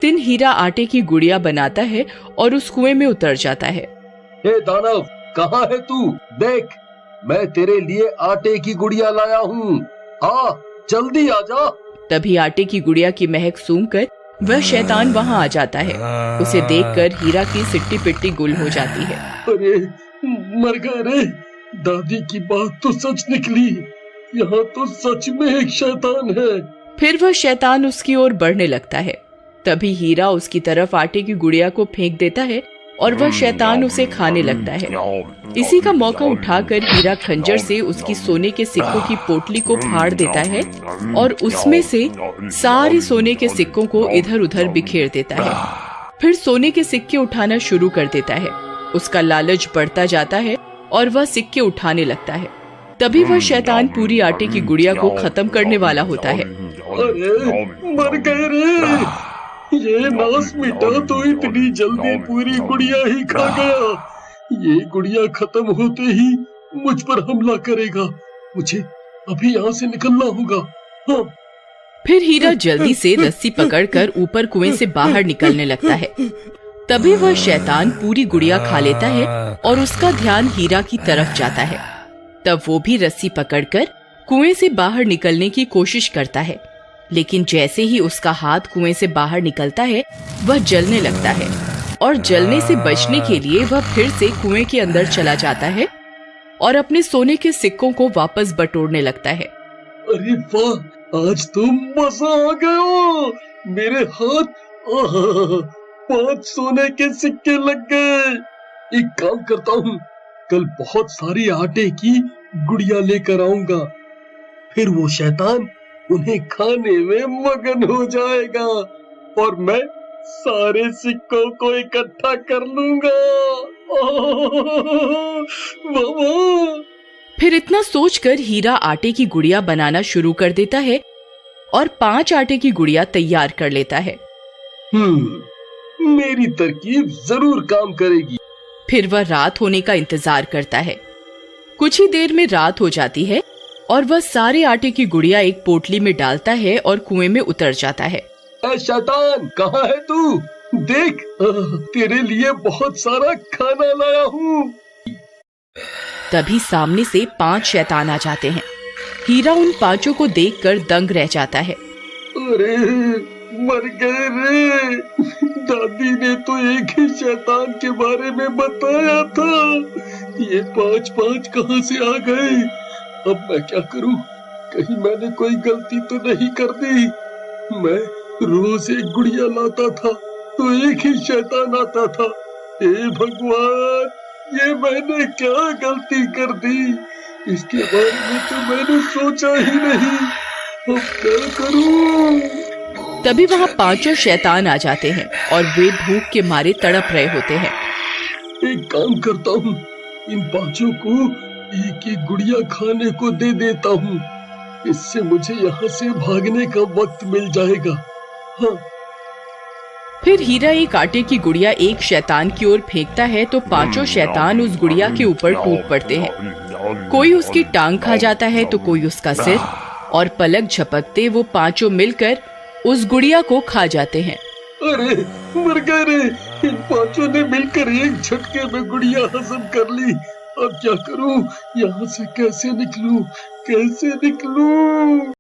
दिन हीरा आटे की गुड़िया बनाता है और उस कुएं में उतर जाता है। हे दानव, कहाँ है तू? देख, मैं तेरे लिए आटे की गुड़िया लाया हूँ। आ, जल्दी आ जा। तभी आटे की गुड़िया की महक सूंघकर वह शैतान वहाँ आ जाता है। उसे देखकर हीरा की सिट्टी पिट्टी गुल हो जाती है। अरे मर गए रे, दादी की बात तो सच निकली। यहाँ तो सच में एक शैतान है। फिर वह शैतान उसकी ओर बढ़ने लगता है। तभी हीरा उसकी तरफ आटे की गुड़िया को फेंक देता है और वह शैतान उसे खाने लगता है। इसी का मौका उठाकर हीरा खंजर से उसकी सोने के सिक्कों की पोटली को फाड़ देता है और उसमें से सारे सोने के सिक्कों को इधर उधर बिखेर देता है। फिर सोने के सिक्के उठाना शुरू कर देता है। उसका लालच बढ़ता जाता है और वह सिक्के उठाने लगता है। तभी वह शैतान पूरी आटे की गुड़िया को खत्म करने वाला होता है। अरे मर गए रे, ये नास मिटा तो इतनी जल्दी पूरी गुड़िया ही खा गया। ये गुड़िया खत्म होते ही मुझ पर हमला करेगा। मुझे अभी यहाँ से निकलना होगा। हाँ। फिर हीरा जल्दी से रस्सी पकड़कर ऊपर कुएं से बाहर निकलने लगता है। तभी वह शैतान पूरी गुड़िया खा लेता है और उसका ध्यान हीरा की तरफ जाता है। तब वो भी रस्सी पकड़कर कुएं से बाहर निकलने की कोशिश करता है, लेकिन जैसे ही उसका हाथ कुएं से बाहर निकलता है वह जलने लगता है और जलने से बचने के लिए वह फिर से कुएं के अंदर चला जाता है और अपने सोने के सिक्कों को वापस बटोरने लगता है। अरे वाह, आज तो मजा आ गया। मेरे हाथ 5 सोने के सिक्के लग गए। एक काम करता हूँ, कल बहुत सारी आटे की गुड़िया लेकर आऊंगा। फिर वो शैतान उन्हें खाने में मगन हो जाएगा और मैं सारे सिक्कों को इकट्ठा कर लूंगा। फिर इतना सोचकर हीरा आटे की गुड़िया बनाना शुरू कर देता है और 5 आटे की गुड़िया तैयार कर लेता है। मेरी तरकीब जरूर काम करेगी। फिर वह रात होने का इंतजार करता है। कुछ ही देर में रात हो जाती है और वह सारे आटे की गुड़िया एक पोटली में डालता है और कुएं में उतर जाता है। शैतान, कहाँ है तू? देख, तेरे लिए बहुत सारा खाना लाया हूँ। तभी सामने से 5 शैतान आ जाते हैं। हीरा उन 5 को देखकर दंग रह जाता है। अरे मर गए रे, दादी ने तो एक ही शैतान के बारे में बताया था। ये 5 कहाँ से आ गए? अब मैं क्या करूं? कहीं मैंने कोई गलती तो नहीं कर दी? मैं रोज एक गुड़िया लाता था तो एक ही शैतान आता था। हे भगवान, ये मैंने क्या गलती कर दी? इसके बारे में तो मैंने सोचा ही नहीं। अब क्या करूं? तभी वहाँ 5 शैतान आ जाते हैं और वे भूख के मारे तड़प रहे होते हैं। एक काम करता हूँ, इन 5 को एक एक गुड़िया खाने को दे देता हूँ। इससे मुझे यहाँ से भागने का वक्त मिल जाएगा। हाँ। फिर हीरा एक आटे की गुड़िया एक शैतान की ओर फेंकता है तो 5 शैतान उस गुड़िया के ऊपर टूट पड़ते हैं। कोई उसकी टांग खा जाता है तो कोई उसका सिर, और पलक झपकते वो 5 मिलकर उस गुड़िया को खा जाते हैं। अरे मर गए रे, इन 5 ने मिलकर एक झटके में गुड़िया हजम कर ली। अब क्या करूं? यहाँ से कैसे निकलूं?